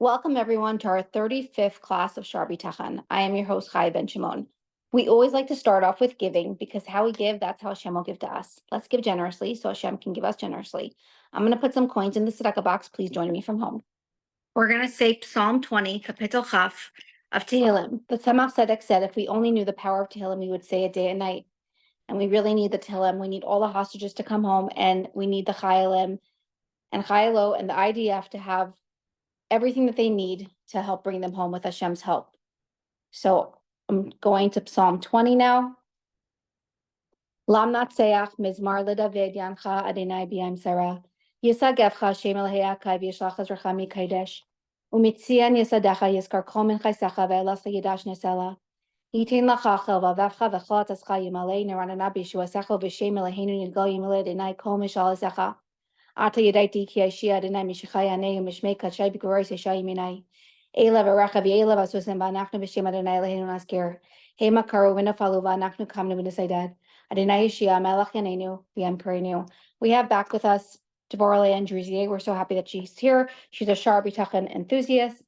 Welcome everyone to our 35th class of Shar Habitachan. I am your host, Chaya Ben Shimon. We always like to start off with giving because how we give, that's how Hashem will give to us. Let's give generously so Hashem can give us generously. I'm going to put some coins in the tzedakah box. Please join me from home. We're going to say Psalm 20, Kapitel Chaf of Tehillim. The Tzemach Tzedek said if we only knew the power of Tehillim, we would say it day and night. And we really need the Tehillim. We need all the hostages to come home, and we need the Chayalim and Chayalo and the IDF to have everything that they need to help bring them home with Hashem's help. So I'm going to Psalm 20 now. Lam natseach mizmar leDavid yancha Adonai b'yam sarah. Yisagevcha Shem Elohei Akav yishlach ezracha mikodesh. Umitzian yisadecha yizkar kol minchaisecha ve'elascha yidash nesela. Yitin lachachel v'avavcha v'chol atzascha yimalei neranana b'yeshuasecha v'shem Eloheinu yidgal yimalei Adonai kol mishalesecha. Ata yadaiti ki Ashia Adonai mishachai anei mishmei kachai b'goroi seishai yiminai. Ela v'rachav ye'ela v'asusim v'anachnu b'shem Adonai Eloheinu naskir. Hema karu v'nafalu v'anachnu kamnu v'nesaydad. Adonai Yeshua melech yanenu v'yam karenu. We have back with us Devorah Leah Andrusier. We're so happy that she's here. She's a Shar Habitachan enthusiast.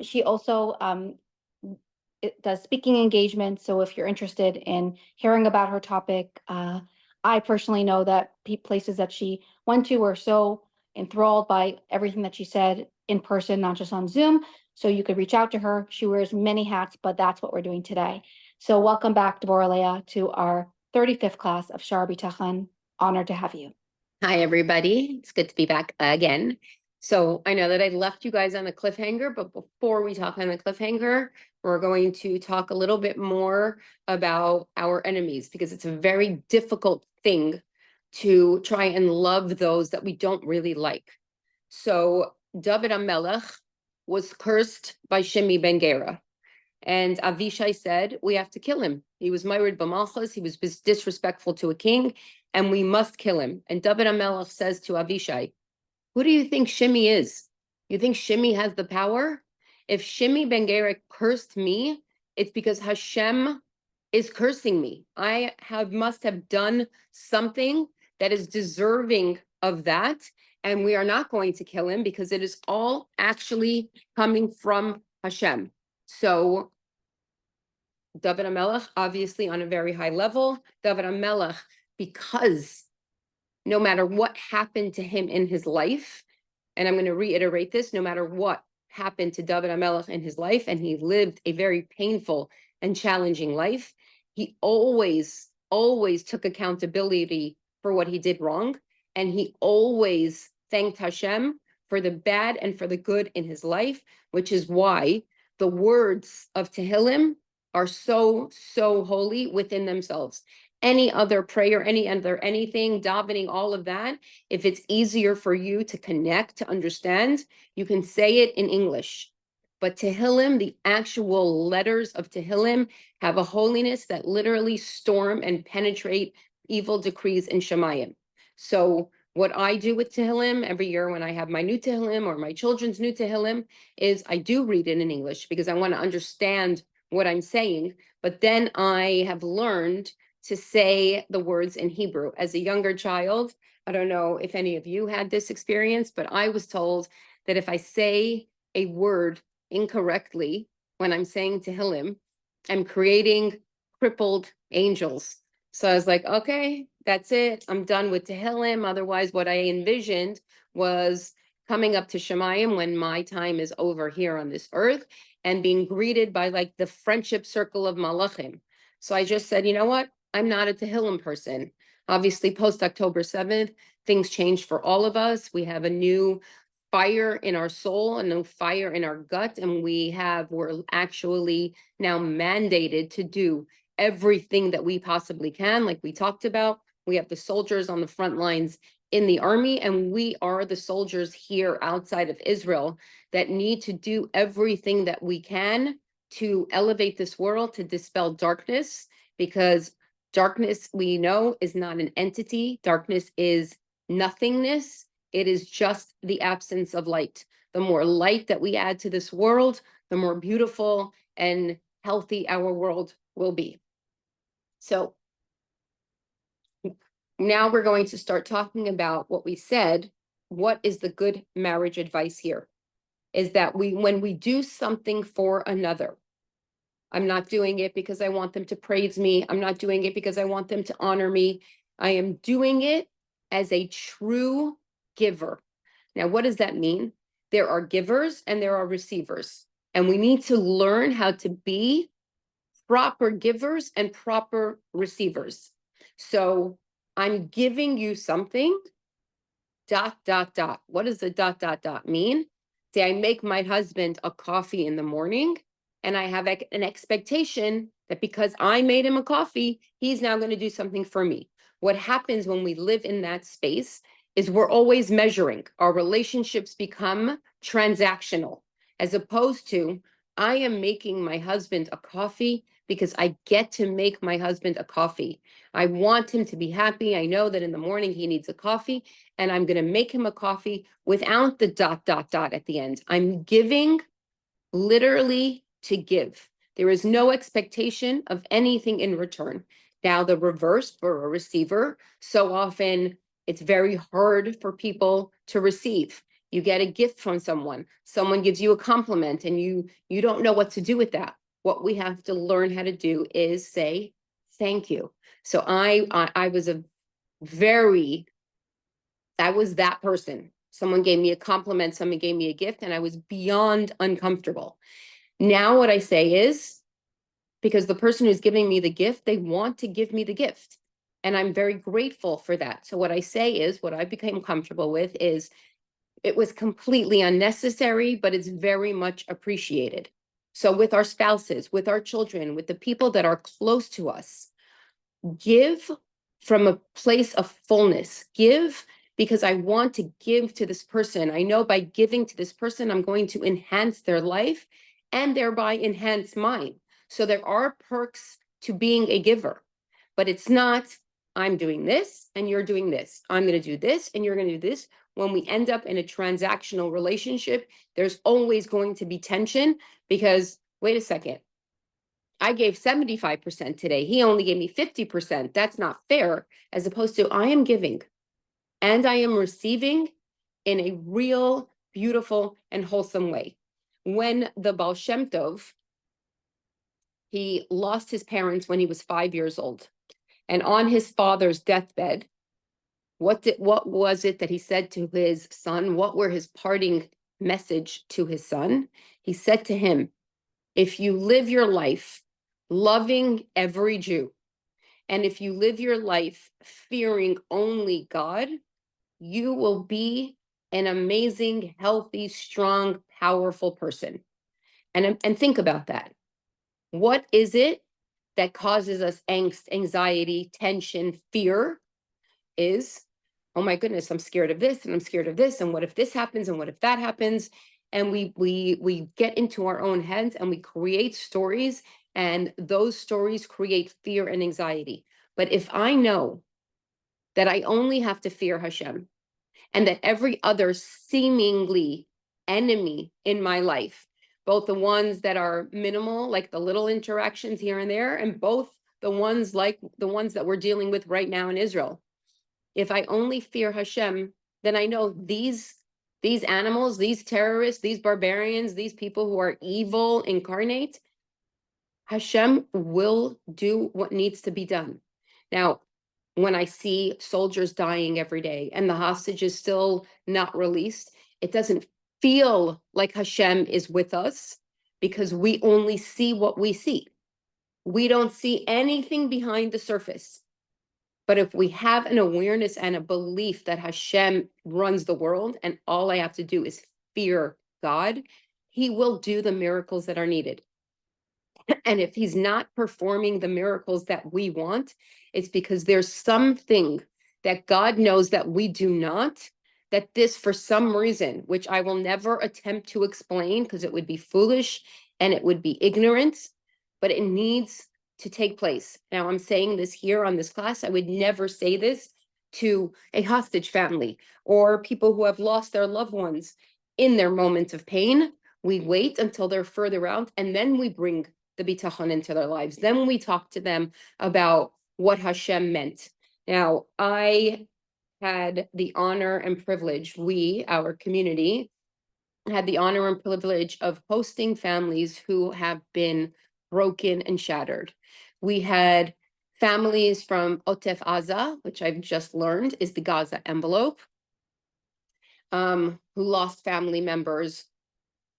She also does speaking engagements. So if you're interested in hearing about her topic, I personally know that places that she went to were so enthralled by everything that she said in person, not just on Zoom. So you could reach out to her. She wears many hats, but that's what we're doing today. So welcome back, Devorah Leah, to our 35th class of Shar Habitachan. Honored to have you. Hi, everybody. It's good to be back again. So I know that I left you guys on the cliffhanger, but before we talk on the cliffhanger, we're going to talk a little bit more about our enemies, because it's a very difficult thing to try and love those that we don't really like. So David HaMelech was cursed by Shimi ben Gera. And Avishai said, we have to kill him. He was Myrid B'malchus. He was disrespectful to a king, and we must kill him. And David HaMelech says to Avishai, who do you think Shimi is? You think Shimi has the power? If Shimi ben Gera cursed me, it's because Hashem is cursing me. I must have done something that is deserving of that. And we are not going to kill him because it is all actually coming from Hashem. So David HaMelech, obviously on a very high level, David HaMelech, because no matter what happened to him in his life, and I'm going to reiterate this, no matter what happened to David HaMelech in his life, and he lived a very painful and challenging life, he always took accountability for what he did wrong, and he always thanked Hashem for the bad and for the good in his life, which is why the words of Tehillim are so holy within themselves. Any other prayer, anything, davening, all of that, if it's easier for you to connect, to understand, you can say it in English. But Tehillim, the actual letters of Tehillim, have a holiness that literally storm and penetrate evil decrees in Shemayim. So what I do with Tehillim every year when I have my new Tehillim or my children's new Tehillim is I do read it in English because I want to understand what I'm saying. But then I have learned to say the words in Hebrew. As a younger child, I don't know if any of you had this experience, but I was told that if I say a word incorrectly when I'm saying Tehillim, I'm creating crippled angels. So I was like, okay, that's it. I'm done with Tehillim. Otherwise, what I envisioned was coming up to Shemayim when my time is over here on this earth and being greeted by like the friendship circle of Malachim. So I just said, you know what? I'm not a Tehillim person. Obviously, post October 7th, things changed for all of us. We have a new fire in our soul, a new fire in our gut, and we're actually now mandated to do everything that we possibly can. Like we talked about, we have the soldiers on the front lines in the army, and we are the soldiers here outside of Israel that need to do everything that we can to elevate this world, to dispel darkness, because darkness, we know, is not an entity. Darkness is nothingness. It is just the absence of light. The more light that we add to this world, the more beautiful and healthy our world will be. So now we're going to start talking about what we said. What is the good marriage advice here? is that when we do something for another, I'm not doing it because I want them to praise me. I'm not doing it because I want them to honor me. I am doing it as a true giver. Now, what does that mean? There are givers and there are receivers, and we need to learn how to be proper givers and proper receivers. So I'm giving you something, ... What does the ... mean? Say I make my husband a coffee in the morning, and I have an expectation that because I made him a coffee, he's now going to do something for me. What happens when we live in that space is we're always measuring. Our relationships become transactional, as opposed to I am making my husband a coffee because I get to make my husband a coffee. I want him to be happy. I know that in the morning he needs a coffee, and I'm going to make him a coffee without the ... at the end. I'm giving literally to give. There is no expectation of anything in return. Now, the reverse for a receiver, so often it's very hard for people to receive. You get a gift from someone gives you a compliment, and you don't know what to do with that. What we have to learn how to do is say thank you. So I was that person. Someone gave me a compliment, someone gave me a gift, and I was beyond uncomfortable. Now what I say is, because the person who's giving me the gift, they want to give me the gift, and I'm very grateful for that. So what I say is, what I became comfortable with is, it was completely unnecessary, but it's very much appreciated. So with our spouses, with our children, with the people that are close to us, give from a place of fullness. Give because I want to give to this person. I know by giving to this person, I'm going to enhance their life and thereby enhance mine. So there are perks to being a giver, but it's not, I'm doing this and you're doing this. I'm going to do this and you're going to do this. When we end up in a transactional relationship, there's always going to be tension because, wait a second, I gave 75% today. He only gave me 50%. That's not fair. As opposed to I am giving and I am receiving in a real, beautiful, and wholesome way. When the Baal Shem Tov, he lost his parents when he was 5 years old. And on his father's deathbed, what was it that he said to his son? What were his parting message to his son? He said to him, if you live your life loving every Jew, and if you live your life fearing only God, you will be an amazing, healthy, strong, powerful person. And think about that. What is it that causes us angst, anxiety, tension, fear? Is, oh my goodness, I'm scared of this, and I'm scared of this, and what if this happens, and what if that happens? And we get into our own heads and we create stories, and those stories create fear and anxiety. But if I know that I only have to fear Hashem, and that every other seemingly enemy in my life, both the ones that are minimal, like the little interactions here and there, and both the ones like the ones that we're dealing with right now in Israel, if I only fear Hashem, then I know these animals, these terrorists, these barbarians, these people who are evil incarnate, Hashem will do what needs to be done. Now, when I see soldiers dying every day and the hostages still not released, it doesn't feel like Hashem is with us because we only see what we see. We don't see anything behind the surface. But if we have an awareness and a belief that Hashem runs the world and all I have to do is fear God, he will do the miracles that are needed. And if he's not performing the miracles that we want, it's because there's something that God knows that we do not, that this for some reason, which I will never attempt to explain because it would be foolish and it would be ignorance, but it needs to take place. Now, I'm saying this here on this class. I would never say this to a hostage family or people who have lost their loved ones in their moments of pain. We wait until they're further out, and then we bring the Bitachon into their lives. Then we talk to them about what Hashem meant. Now, I had the honor and privilege, our community, had the honor and privilege of hosting families who have been broken and shattered. We had families from Otef Aza, which I've just learned is the Gaza envelope, who lost family members,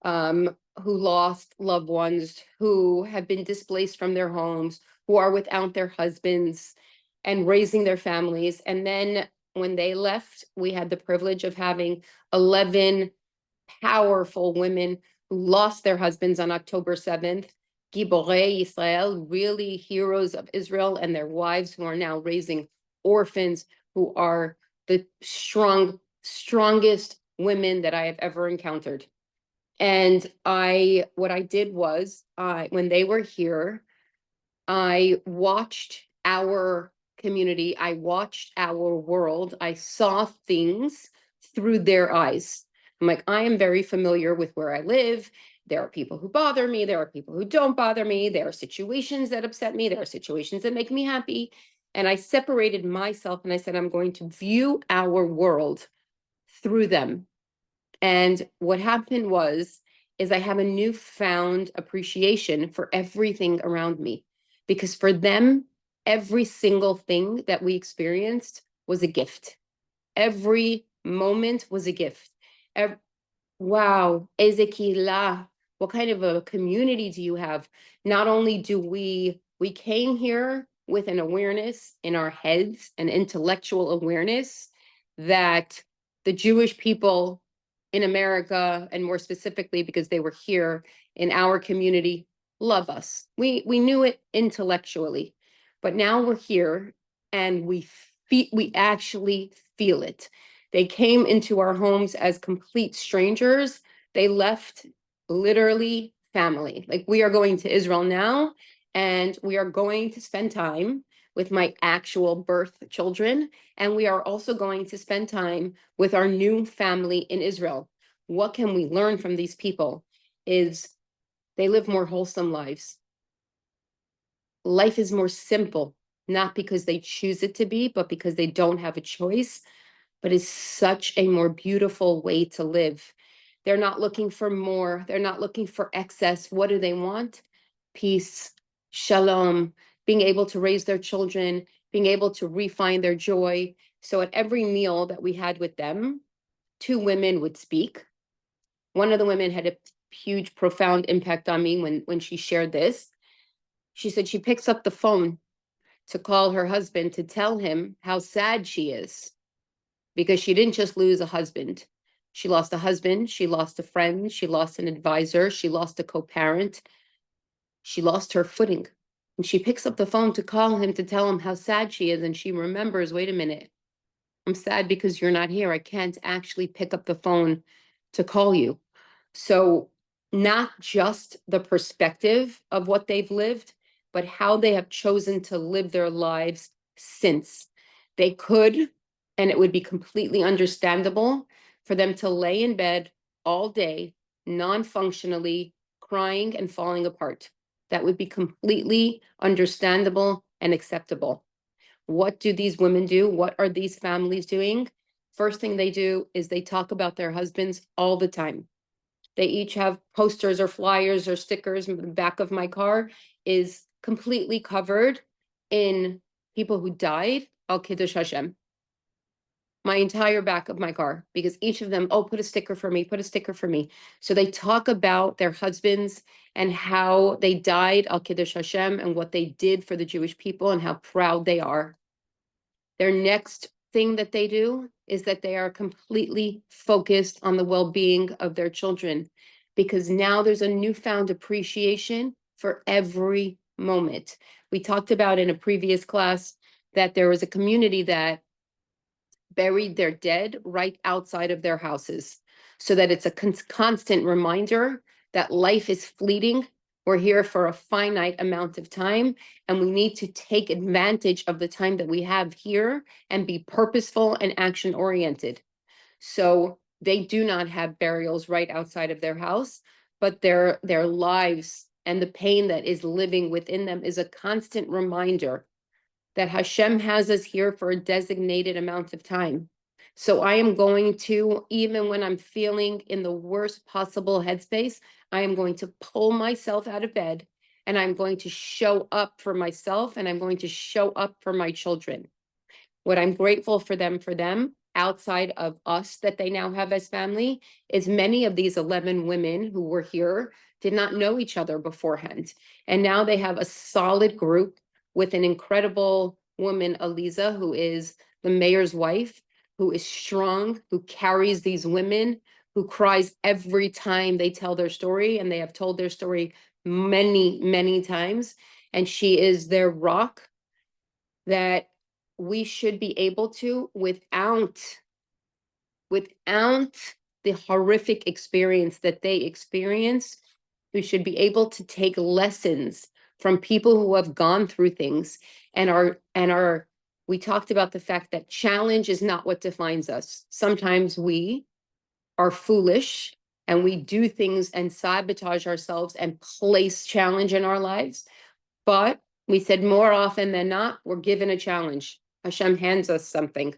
who lost loved ones, who have been displaced from their homes, who are without their husbands and raising their families. And then when they left, we had the privilege of having 11 powerful women who lost their husbands on October 7th. Giborei Israel, really heroes of Israel, and their wives who are now raising orphans, who are the strongest women that I have ever encountered. And what I did was, when they were here, I watched our community, I watched our world, I saw things through their eyes. I'm like, I am very familiar with where I live. There are people who bother me. There are people who don't bother me. There are situations that upset me. There are situations that make me happy. And I separated myself and I said, I'm going to view our world through them. And what happened is I have a newfound appreciation for everything around me, because for them, every single thing that we experienced was a gift. Every moment was a gift. Wow, Ezekiel, what kind of a community do you have? Not only do we came here with an awareness in our heads, an intellectual awareness that the Jewish people in America, and more specifically because they were here in our community, love us. We knew it intellectually, but now we're here and we actually feel it. They came into our homes as complete strangers. They left literally family. Like, we are going to Israel now, and we are going to spend time with my actual birth children. And we are also going to spend time with our new family in Israel. What can we learn from these people is they live more wholesome lives. Life is more simple, not because they choose it to be, but because they don't have a choice. But it's such a more beautiful way to live. They're not looking for more. They're not looking for excess. What do they want? Peace, shalom, being able to raise their children, being able to refine their joy. So at every meal that we had with them, two women would speak. One of the women had a huge, profound impact on me when she shared this. She said she picks up the phone to call her husband to tell him how sad she is, because she didn't just lose a husband. She lost a husband, she lost a friend, she lost an advisor, she lost a co-parent. She lost her footing. And she picks up the phone to call him to tell him how sad she is. And she remembers, wait a minute, I'm sad because you're not here. I can't actually pick up the phone to call you. So not just the perspective of what they've lived, but how they have chosen to live their lives since. They could, and it would be completely understandable for them to lay in bed all day, non-functionally, crying and falling apart. That would be completely understandable and acceptable. What do these women do? What are these families doing? First thing they do is they talk about their husbands all the time. They each have posters or flyers or stickers. The back of my car is completely covered in people who died, al kiddush Hashem. My entire back of my car, because each of them, oh, put a sticker for me, put a sticker for me. So they talk about their husbands and how they died, al kiddush Hashem, and what they did for the Jewish people and how proud they are. Their next thing that they do is that they are completely focused on the well-being of their children, because now there's a newfound appreciation for every moment. We talked about in a previous class that there was a community that buried their dead right outside of their houses, so that it's a constant reminder that life is fleeting. We're here for a finite amount of time, and we need to take advantage of the time that we have here and be purposeful and action-oriented. So they do not have burials right outside of their house, but their lives and the pain that is living within them is a constant reminder that Hashem has us here for a designated amount of time. So I am going to, even when I'm feeling in the worst possible headspace, I am going to pull myself out of bed and I'm going to show up for myself and I'm going to show up for my children. What I'm grateful for them, outside of us that they now have as family, is many of these 11 women who were here did not know each other beforehand. And now they have a solid group with an incredible woman, Aliza, who is the mayor's wife, who is strong, who carries these women, who cries every time they tell their story. And they have told their story many, many times. And she is their rock that we should be able to, without the horrific experience that they experience, we should be able to take lessons from people who have gone through things and are we talked about the fact that challenge is not what defines us. Sometimes we are foolish and we do things and sabotage ourselves and place challenge in our lives. But we said more often than not, we're given a challenge. Hashem hands us something.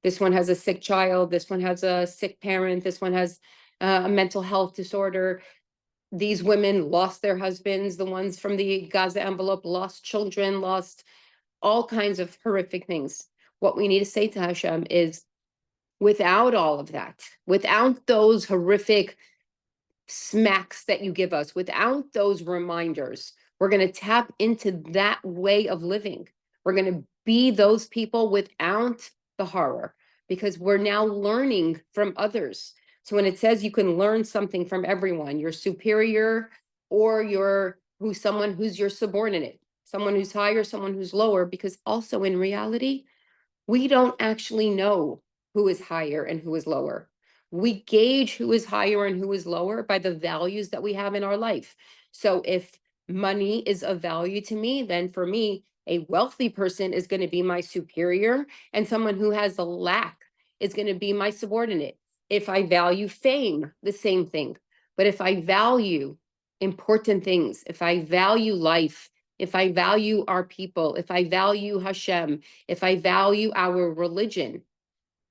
This one has a sick child. This one has a sick parent. This one has a mental health disorder. These women lost their husbands. The ones from the Gaza envelope lost children, lost all kinds of horrific things. What we need to say to Hashem is, without all of that, without those horrific smacks that you give us, without those reminders, we're going to tap into that way of living. We're going to be those people without the horror, because we're now learning from others. So when it says you can learn something from everyone, your superior or someone who's your subordinate, someone who's higher, someone who's lower, because also in reality, we don't actually know who is higher and who is lower. We gauge who is higher and who is lower by the values that we have in our life. So if money is of value to me, then for me, a wealthy person is going to be my superior, and someone who has a lack is going to be my subordinate. If I value fame, the same thing. But if I value important things, if I value life, if I value our people, if I value Hashem, if I value our religion,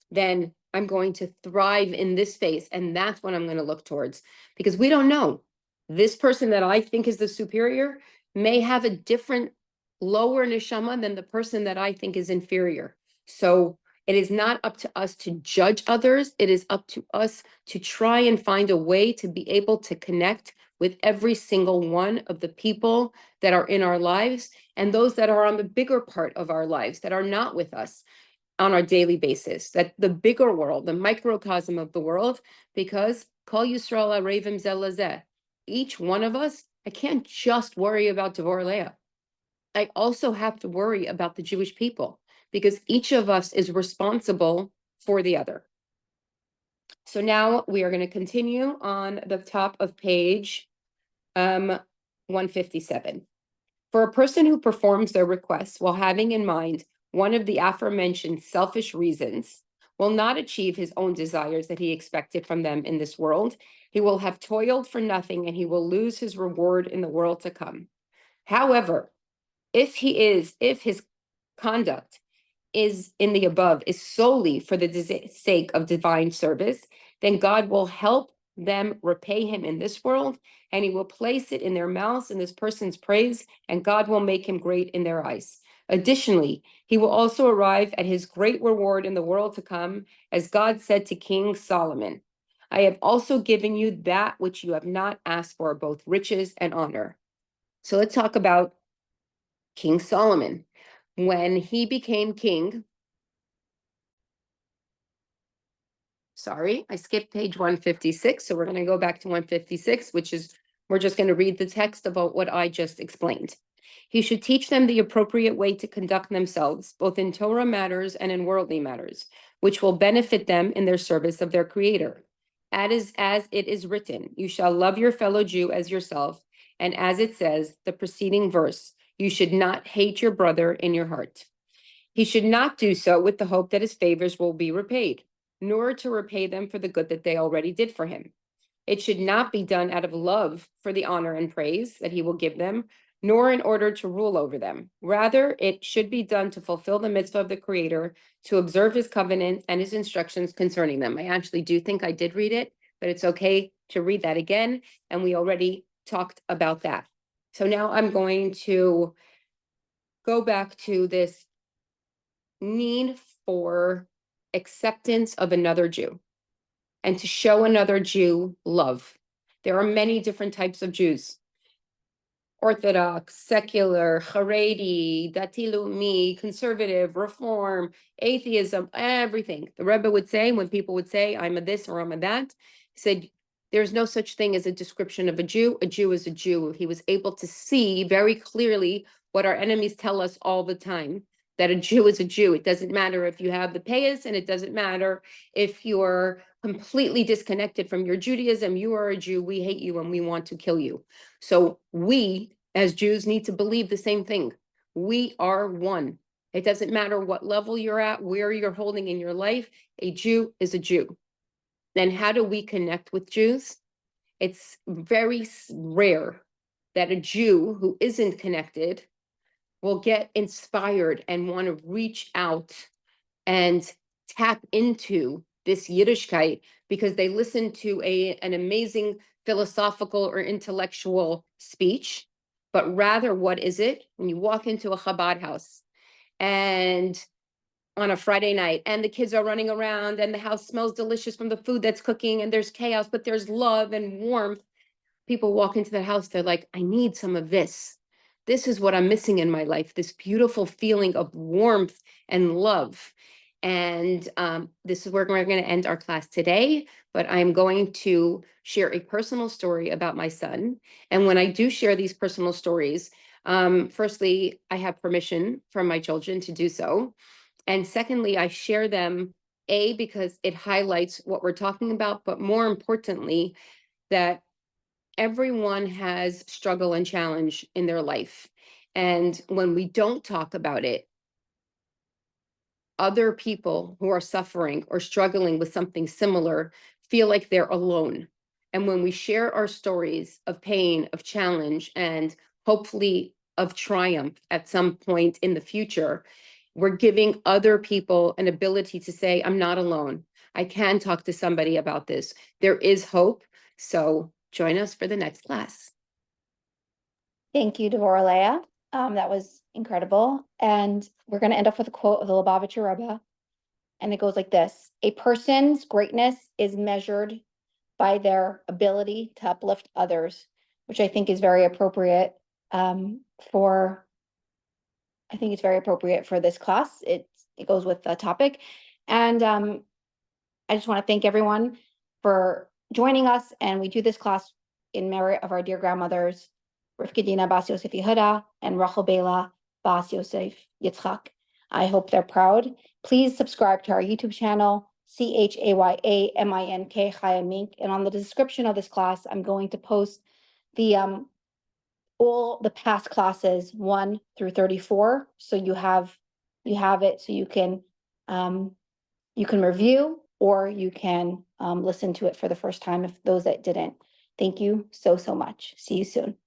then I'm going to thrive in this space. And that's what I'm going to look towards, because we don't know. This person that I think is the superior may have a different lower neshama than the person that I think is inferior. So it is not up to us to judge others. It is up to us to try and find a way to be able to connect with every single one of the people that are in our lives and those that are on the bigger part of our lives that are not with us on our daily basis, that the bigger world, the microcosm of the world, because Kol Yisrael Arevim Zeh Lazeh, each one of us, I can't just worry about Devorah Leah. I also have to worry about the Jewish people, because each of us is responsible for the other. So now we are going to continue on the top of page 157. For a person who performs their requests while having in mind one of the aforementioned selfish reasons, will not achieve his own desires that he expected from them in this world. He will have toiled for nothing and he will lose his reward in the world to come. However, if his conduct is in the above is solely for the sake of divine service, then God will help them repay him in this world, and he will place it in their mouths in this person's praise, and God will make him great in their eyes. Additionally, he will also arrive at his great reward in the world to come, as God said to King Solomon, I have also given you that which you have not asked for, both riches and honor. So let's talk about King Solomon. When he became king, sorry, I skipped page 156. So we're going to go back to 156, which is, we're just going to read the text about what I just explained. He should teach them the appropriate way to conduct themselves, both in Torah matters and in worldly matters, which will benefit them in their service of their Creator. As it is written, you shall love your fellow Jew as yourself. And as it says, the preceding verse, you should not hate your brother in your heart. He should not do so with the hope that his favors will be repaid, nor to repay them for the good that they already did for him. It should not be done out of love for the honor and praise that he will give them, nor in order to rule over them. Rather, it should be done to fulfill the mitzvah of the Creator, to observe his covenant and his instructions concerning them. I actually do think I did read it, but it's okay to read that again, and we already talked about that. So now I'm going to go back to this need for acceptance of another Jew and to show another Jew love. There are many different types of Jews. Orthodox, secular, Haredi, Dati Leumi, conservative, reform, atheism, everything. The Rebbe would say, when people would say, I'm a this or I'm a that, he said, there's no such thing as a description of a Jew. A Jew is a Jew. He was able to see very clearly what our enemies tell us all the time, that a Jew is a Jew. It doesn't matter if you have the payas, and it doesn't matter if you're completely disconnected from your Judaism. You are a Jew. We hate you and we want to kill you. So we, as Jews, need to believe the same thing. We are one. It doesn't matter what level you're at, where you're holding in your life. A Jew is a Jew. Then how do we connect with Jews? It's very rare that a Jew who isn't connected will get inspired and want to reach out and tap into this Yiddishkeit because they listen to an amazing philosophical or intellectual speech. But rather, what is it? When you walk into a Chabad house and on a Friday night and the kids are running around and the house smells delicious from the food that's cooking and there's chaos, but there's love and warmth. People walk into the house, they're like, I need some of this. This is what I'm missing in my life, this beautiful feeling of warmth and love. And this is where we're going to end our class today, but I'm going to share a personal story about my son. And when I do share these personal stories, firstly, I have permission from my children to do so. And secondly, I share them, because it highlights what we're talking about, but more importantly, that everyone has struggle and challenge in their life. And when we don't talk about it, other people who are suffering or struggling with something similar feel like they're alone. And when we share our stories of pain, of challenge, and hopefully of triumph at some point in the future, we're giving other people an ability to say, I'm not alone. I can talk to somebody about this. There is hope. So join us for the next class. Thank you, Devorah Leah. That was incredible. And we're going to end off with a quote of the Lubavitcher Rebbe. And it goes like this: a person's greatness is measured by their ability to uplift others, which I think is very appropriate for this class. It goes with the topic. And I just want to thank everyone for joining us. And we do this class in merit of our dear grandmothers, Rivka Dina Bas Yosef Yehuda and Rachel Bela Bas Yosef Yitzchak. I hope they're proud. Please subscribe to our YouTube channel, CHAYAMINK Chaya Mink. And on the description of this class, I'm going to post the all the past classes 1 through 34. So you have it, so you can review, or you can listen to it for the first time if those that didn't. Thank you so much. See you soon.